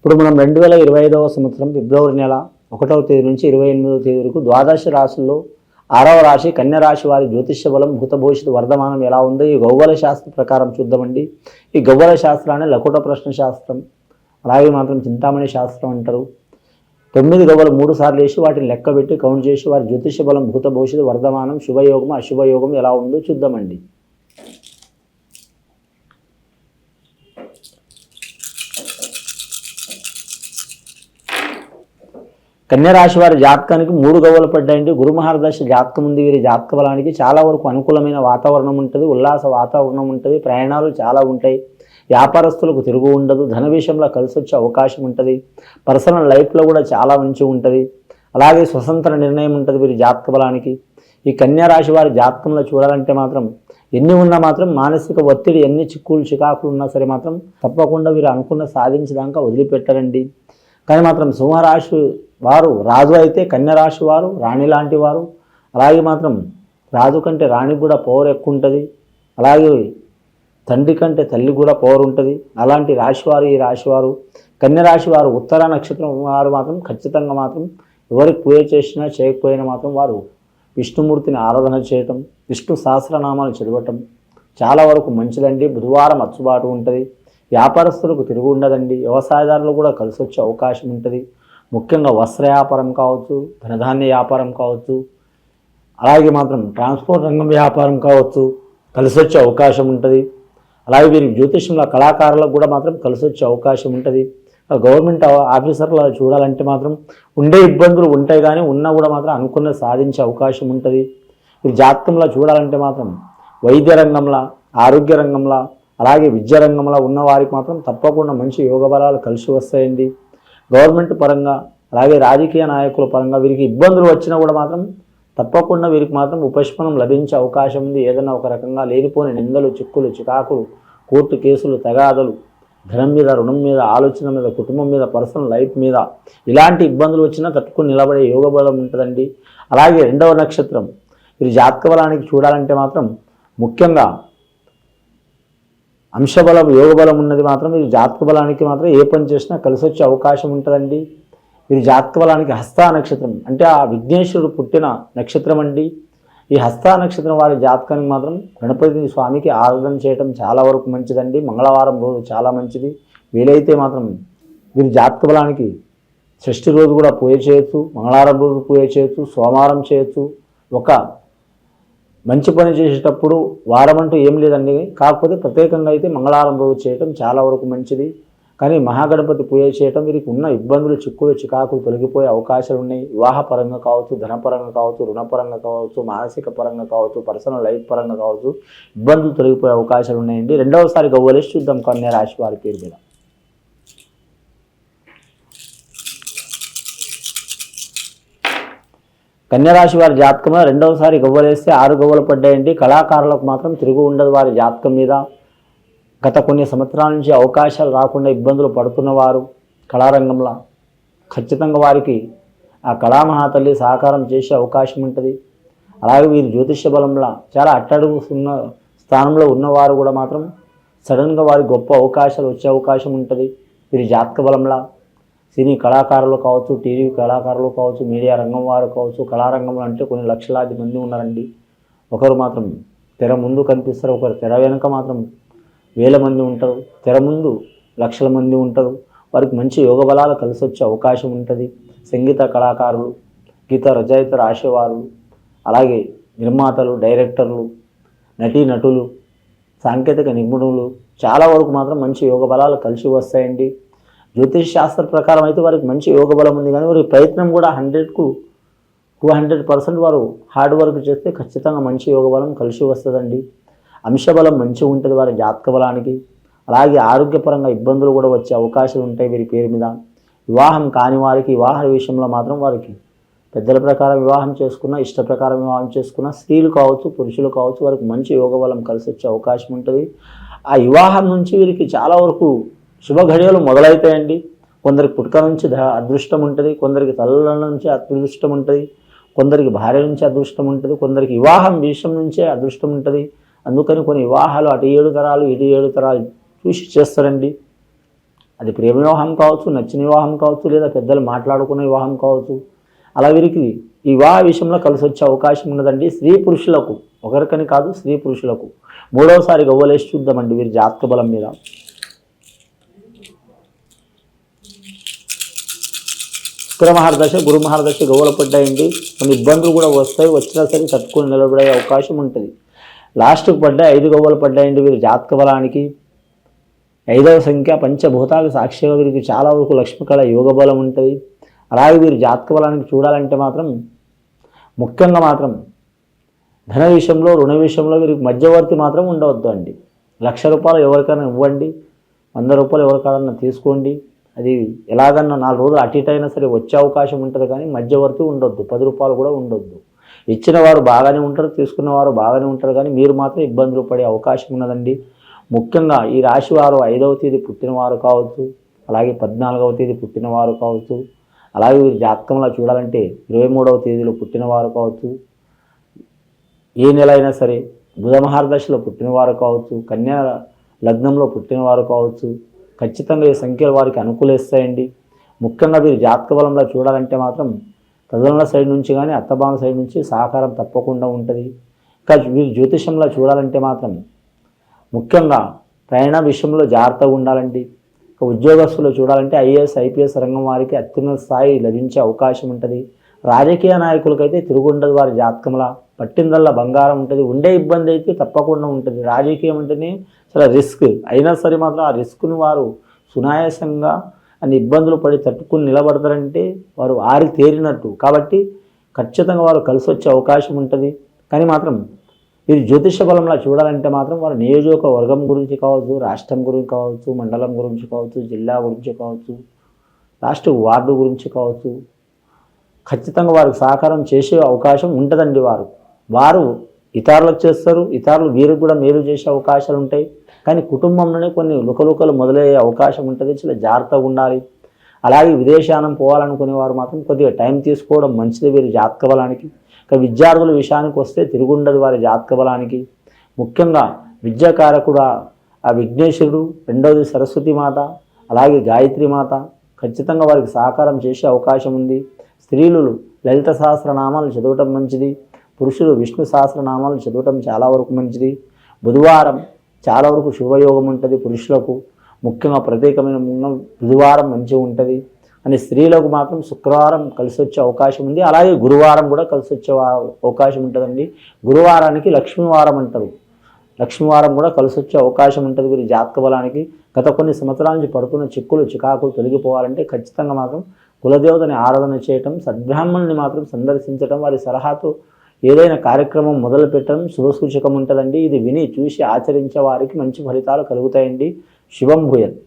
ఇప్పుడు మనం 2025వ సంవత్సరం ఫిబ్రవరి నెల 1వ తేదీ నుంచి 28వ తేదీ వరకు ద్వాదశ రాశుల్లో 6వ రాశి కన్య రాశి వారి జ్యోతిష్య బలం భూతభవిష్యత్తు వర్ధమానం ఎలా ఉందో ఈ గవ్వల శాస్త్ర ప్రకారం చూద్దామండి. ఈ గవ్వల శాస్త్రాన్ని లకుట ప్రశ్న శాస్త్రం, అలాగే మాత్రం చింతామణి శాస్త్రం అంటారు. 9 గవ్వలు 3 సార్లు వేసి వాటిని లెక్కబెట్టి కౌంట్ చేసి వారి జ్యోతిష్య బలం భూతభవిష్యత్తు వర్ధమానం శుభయోగం అశుభయోగం ఎలా ఉందో చూద్దామండి. కన్యరాశి వారి జాతకానికి 3 గవ్వలు పడ్డాయండి. గురు మహారదశ జాతకం ఉంది. వీరి జాతక బలానికి చాలా వరకు అనుకూలమైన వాతావరణం ఉంటుంది, ఉల్లాస వాతావరణం ఉంటుంది, ప్రయాణాలు చాలా ఉంటాయి, వ్యాపారస్తులకు తిరుగు ఉండదు, ధన విషయంలో కలిసి వచ్చే అవకాశం ఉంటుంది, పర్సనల్ లైఫ్లో కూడా చాలా మంచి ఉంటుంది, అలాగే స్వతంత్ర నిర్ణయం ఉంటుంది వీరి జాతక బలానికి. ఈ కన్యరాశి వారి జాతకంలో చూడాలంటే మాత్రం ఎన్ని ఉన్నా మాత్రం మానసిక ఒత్తిడి, ఎన్ని చిక్కులు చికాకులు ఉన్నా సరే మాత్రం తప్పకుండా వీరు అనుకున్న సాధించడాక వదిలిపెట్టరండి. కానీ మాత్రం సింహరాశి వారు రాజు అయితే కన్యరాశి వారు రాణి లాంటి వారు. అలాగే మాత్రం రాజు కంటే రాణికి కూడా పవర్ ఎక్కువ ఉంటుంది, అలాగే తండ్రి కంటే తల్లి కూడా పవర్ ఉంటుంది. అలాంటి రాశివారు ఈ రాశివారు. కన్యరాశి వారు ఉత్తర నక్షత్రం వారు మాత్రం ఖచ్చితంగా మాత్రం ఎవరికి పూజ చేసినా చేయకపోయినా మాత్రం వారు విష్ణుమూర్తిని ఆరాధన చేయటం, విష్ణు సహస్రనామాలు చదవటం చాలా వరకు మంచిదండి. బుధవారం అచ్చుబాటు ఉంటుంది, వ్యాపారస్తులకు తిరుగు ఉండదండి, వ్యవసాయదారులు కూడా కలిసి వచ్చే అవకాశం ఉంటుంది. ముఖ్యంగా వస్త్ర వ్యాపారం కావచ్చు, ధనధాన్య వ్యాపారం కావచ్చు, అలాగే మాత్రం ట్రాన్స్పోర్ట్ రంగం వ్యాపారం కావచ్చు కలిసి వచ్చే అవకాశం ఉంటుంది. అలాగే వీరికి జ్యోతిష్యంలో కళాకారులకు కూడా మాత్రం కలిసి వచ్చే అవకాశం ఉంటుంది. గవర్నమెంట్ ఆఫీసర్లు చూడాలంటే మాత్రం ఉండే ఇబ్బందులు ఉంటాయి, కానీ ఉన్నా కూడా మాత్రం అనుకున్నది సాధించే అవకాశం ఉంటుంది. వీరి జాతకంలో చూడాలంటే మాత్రం వైద్య రంగంలో, ఆరోగ్య రంగంలో, అలాగే విద్యా రంగంలో ఉన్న వారికి మాత్రం తప్పకుండా మంచి యోగ బలాలు కలిసి వస్తాయండి. గవర్నమెంట్ పరంగా అలాగే రాజకీయ నాయకుల పరంగా వీరికి ఇబ్బందులు వచ్చినా కూడా మాత్రం తప్పకుండా వీరికి మాత్రం ఉపశమనం లభించే అవకాశం ఉంది. ఏదైనా ఒక రకంగా లేనిపోని నిందలు, చిక్కులు, చికాకులు, కోర్టు కేసులు, తగాదలు, ధనం మీద, రుణం మీద, ఆలోచన మీద, కుటుంబం మీద, పర్సనల్ లైఫ్ మీద ఇలాంటి ఇబ్బందులు వచ్చినా తట్టుకుని నిలబడే యోగ బలం ఉంటుందండి. అలాగే 2వ నక్షత్రం వీరి జాతక బలానికి చూడాలంటే మాత్రం ముఖ్యంగా అంశబలం, యోగ బలం ఉన్నది మాత్రం వీరి జాతక బలానికి మాత్రం ఏ పని చేసినా కలిసి వచ్చే అవకాశం ఉంటుందండి. వీరి జాతక బలానికి హస్త నక్షత్రం అంటే ఆ విఘ్నేశ్వరుడు పుట్టిన నక్షత్రం అండి. ఈ హస్త నక్షత్రం వారి జాతకానికి మాత్రం గణపతి స్వామికి ఆరాధన చేయడం చాలా వరకు మంచిదండి. మంగళవారం రోజు చాలా మంచిది. వీలైతే మాత్రం వీరి జాతక బలానికి షష్ఠి రోజు కూడా పూజ చేయొచ్చు, మంగళవారం రోజు పూజ చేయొచ్చు, సోమవారం చేయొచ్చు. ఒక మంచి పని చేసేటప్పుడు వారం అంటూ ఏం లేదండి, కాకపోతే ప్రత్యేకంగా అయితే మంగళవారం రోజు చేయటం చాలా వరకు మంచిది. కానీ మహాగణపతి పూజ చేయటం వీరికి ఉన్న ఇబ్బందులు, చిక్కులు, చికాకులు తొలగిపోయే అవకాశాలు ఉన్నాయి. వివాహ పరంగా కావచ్చు, ధనపరంగా కావచ్చు, రుణపరంగా కావచ్చు, మానసిక పరంగా కావచ్చు, పర్సనల్ లైఫ్ పరంగా కావచ్చు ఇబ్బందులు తొలగిపోయే అవకాశాలు ఉన్నాయండి. 2వసారి గవ్వలేసి చూద్దాం కన్య రాశి వారి పేరు మీద. కన్యరాశి వారి జాతకంలో 2వసారి గవ్వలేస్తే 6 గవ్వలు పడ్డాయండి. కళాకారులకు మాత్రం తిరుగు ఉండదు వారి జాతకం మీద. గత కొన్ని సంవత్సరాల నుంచి అవకాశాలు రాకుండా ఇబ్బందులు పడుతున్నవారు కళారంగంలో ఖచ్చితంగా వారికి ఆ కళామహాతల్లి సహకారం చేసే అవకాశం ఉంటుంది. అలాగే వీరి జ్యోతిష్య బలంలో చాలా అట్టడుగు ఉన్న స్థానంలో ఉన్నవారు కూడా మాత్రం సడన్గా వారి గొప్ప అవకాశాలు వచ్చే అవకాశం ఉంటుంది. వీరి జాతక బలంలో సినీ కళాకారులు కావచ్చు, టీవీ కళాకారులు కావచ్చు, మీడియా రంగం వారు కావచ్చు, కళారంగంలో అంటే కొన్ని లక్షలాది మంది ఉన్నారండి. ఒకరు మాత్రం తెర ముందు కనిపిస్తారు, ఒకరు తెర వెనుక మాత్రం వేల మంది ఉంటారు, తెర ముందు లక్షల మంది ఉంటారు. వారికి మంచి యోగ బలాలు కలిసి వచ్చే అవకాశం ఉంటుంది. సంగీత కళాకారులు, గీత రచయిత రాసేవారు, అలాగే నిర్మాతలు, డైరెక్టర్లు, నటీనటులు, సాంకేతిక నిపుణులు చాలా వరకు మాత్రం మంచి యోగ బలాలు కలిసి వస్తాయండి. జ్యోతిష్ శాస్త్ర ప్రకారం అయితే వారికి మంచి యోగ బలం ఉంది, కానీ వారి ప్రయత్నం కూడా 100కు 200% వారు హార్డ్ వర్క్ చేస్తే ఖచ్చితంగా మంచి యోగ బలం కలిసి వస్తుందండి. అంశబలం మంచిగా ఉంటుంది వారి జాతక బలానికి. అలాగే ఆరోగ్యపరంగా ఇబ్బందులు కూడా వచ్చే అవకాశాలు ఉంటాయి వీరి పేరు మీద. వివాహం కాని వారికి వివాహ విషయంలో మాత్రం వారికి పెద్దల ప్రకారం వివాహం చేసుకున్న, ఇష్ట ప్రకారం వివాహం చేసుకున్న స్త్రీలు కావచ్చు, పురుషులు కావచ్చు వారికి మంచి యోగ బలం కలిసి వచ్చే అవకాశం ఉంటుంది. ఆ వివాహం నుంచి వీరికి చాలా వరకు శుభ ఘడియలు మొదలవుతాయండి. కొందరికి పుట్టుక నుంచి అదృష్టం ఉంటుంది, కొందరికి తల్లుల నుంచి అదృష్టం ఉంటుంది, కొందరికి భార్య నుంచి అదృష్టం ఉంటుంది, కొందరికి వివాహం విషయం నుంచే అదృష్టం ఉంటుంది. అందుకని కొన్ని వివాహాలు అటు 7 తరాలు ఇటు 7 తరాలు చూసి చేస్తారండి. అది ప్రేమ వివాహం కావచ్చు, నచ్చిన వివాహం కావచ్చు, లేదా పెద్దలు మాట్లాడుకున్న వివాహం కావచ్చు. అలా వీరికి ఈ వివాహ విషయంలో కలిసి వచ్చే అవకాశం ఉన్నదండి. స్త్రీ పురుషులకు, ఒకరికని కాదు, స్త్రీ పురుషులకు. మూడవసారి గవ్వలేసి చూద్దామండి వీరి జాతక బలం మీద. శుక్ర మహర్దశ, గురు మహర్దశ గవ్వలు పడ్డాయండి. కొన్ని ఇబ్బందులు కూడా వస్తాయి, వచ్చినా సరే తట్టుకొని నిలబడే అవకాశం ఉంటుంది. లాస్ట్కి పడ్డాయి 5 గవ్వలు పడ్డాయండి వీరి జాతక బలానికి. 5వ సంఖ్య పంచభూతాలకు సాక్షిగా వీరికి చాలా వరకు లక్ష్మీకళ యోగ బలం ఉంటుంది. అలాగే వీరి జాతక బలానికి చూడాలంటే మాత్రం ముఖ్యంగా మాత్రం ధన విషయంలో, రుణ విషయంలో వీరికి మధ్యవర్తి మాత్రం ఉండవద్దు అండి. ₹1,00,000 ఎవరికైనా ఇవ్వండి, ₹100 ఎవరికైనా తీసుకోండి. అది ఎలాగన్నా 4 రోజులు అటు ఇటు అయినా సరే వచ్చే అవకాశం ఉంటుంది, కానీ మధ్యవర్తి ఉండొద్దు. ₹10 కూడా ఉండొద్దు. ఇచ్చిన వారు బాగానే ఉంటారు, తీసుకున్న వారు బాగానే ఉంటారు, కానీ మీరు మాత్రం ఇబ్బందులు పడే అవకాశం ఉన్నదండి. ముఖ్యంగా ఈ రాశి వారు 5వ తేదీ పుట్టినవారు కావచ్చు, అలాగే 14వ తేదీ పుట్టినవారు కావచ్చు, అలాగే వీరి జాతకంలో చూడాలంటే 23వ తేదీలో పుట్టినవారు కావచ్చు, ఏ నెల అయినా సరే బుధ మహర్దశలో పుట్టినవారు కావచ్చు, కన్యా లగ్నంలో పుట్టినవారు కావచ్చు, ఖచ్చితంగా ఈ సంఖ్యలు వారికి అనుకూలిస్తాయండి. ముఖ్యంగా వీరి జాతక బలంలో చూడాలంటే మాత్రం తల్లిదండ్రుల సైడ్ నుంచి కానీ అత్తబామ సైడ్ నుంచి సహకారం తప్పకుండా ఉంటుంది. ఇంకా వీరి జ్యోతిషంలో చూడాలంటే మాత్రం ముఖ్యంగా ప్రయాణ విషయంలో జాగ్రత్తగా ఉండాలండి. ఇక ఉద్యోగస్తులు చూడాలంటే ఐఏఎస్, ఐపీఎస్ రంగం వారికి అత్యున్నత స్థాయి లభించే అవకాశం ఉంటుంది. రాజకీయ నాయకులకైతే తిరుగుండదు వారి జాతకంలా, పట్టిందల్లా బంగారం ఉంటుంది. ఉండే ఇబ్బంది అయితే తప్పకుండా ఉంటుంది. రాజకీయం అంటేనే చాలా రిస్క్, అయినా సరే మాత్రం ఆ రిస్క్ను వారు సునాయాసంగా అన్ని ఇబ్బందులు పడి తట్టుకుని నిలబడతారంటే వారు ఆరి తేరినట్టు. కాబట్టి ఖచ్చితంగా వారు కలిసి వచ్చే అవకాశం ఉంటుంది. కానీ మాత్రం వీరు జ్యోతిష బలంలో చూడాలంటే మాత్రం వారు నియోజకవర్గం గురించి కావచ్చు, రాష్ట్రం గురించి కావచ్చు, మండలం గురించి కావచ్చు, జిల్లా గురించి కావచ్చు, లాస్ట్ వార్డు గురించి కావచ్చు, ఖచ్చితంగా వారికి సహకారం చేసే అవకాశం ఉంటుందండి. వారు ఇతరులకు చేస్తారు, ఇతరులు వీరికి కూడా మేలు చేసే అవకాశాలు ఉంటాయి. కానీ కుటుంబంలోనే కొన్ని లుకలుకలు మొదలయ్యే అవకాశం ఉంటుంది. చాలా జాగ్రత్తగా ఉండాలి. అలాగే విదేశానం పోవాలనుకునే వారు మాత్రం కొద్దిగా టైం తీసుకోవడం మంచిది వీరి జాతక బలానికి. ఇక విద్యార్థుల విషయానికి వస్తే తిరుగుండదు వారి జాతక బలానికి. ముఖ్యంగా విద్యాకారకుడు ఆ విఘ్నేశ్వరుడు, రెండవది సరస్వతి మాత, అలాగే గాయత్రి మాత ఖచ్చితంగా వారికి సహకారం చేసే అవకాశం ఉంది. స్త్రీలు లలిత సహస్రనామాలు చదవటం మంచిది, పురుషులు విష్ణు సహస్రనామాలు చదవటం చాలా వరకు మంచిది. బుధవారం చాలా వరకు శుభయోగం ఉంటుంది పురుషులకు, ముఖ్యంగా ప్రత్యేకమైన బుధవారం మంచిగా ఉంటుంది. అని స్త్రీలకు మాత్రం శుక్రవారం కలిసి వచ్చే అవకాశం ఉంది. అలాగే గురువారం కూడా కలిసి వచ్చే అవకాశం ఉంటుందండి. గురువారానికి లక్ష్మీవారం అంటారు. లక్ష్మీవారం కూడా కలిసి వచ్చే అవకాశం ఉంటుంది వీరి జాతక బలానికి. గత కొన్ని సంవత్సరాల నుంచి పడుతున్న చిక్కులు చికాకులు తొలగిపోవాలంటే ఖచ్చితంగా మాత్రం కులదేవతని ఆరాధన చేయటం, సద్బ్రాహ్మణుని మాత్రం సందర్శించడం, వారి సలహాతో ఏదైనా కార్యక్రమం మొదలు పెట్టడం శుభసూచకం ఉంటుందండి. ఇది విని చూసి ఆచరించే వారికి మంచి ఫలితాలు కలుగుతాయండి. శుభం భూయత్.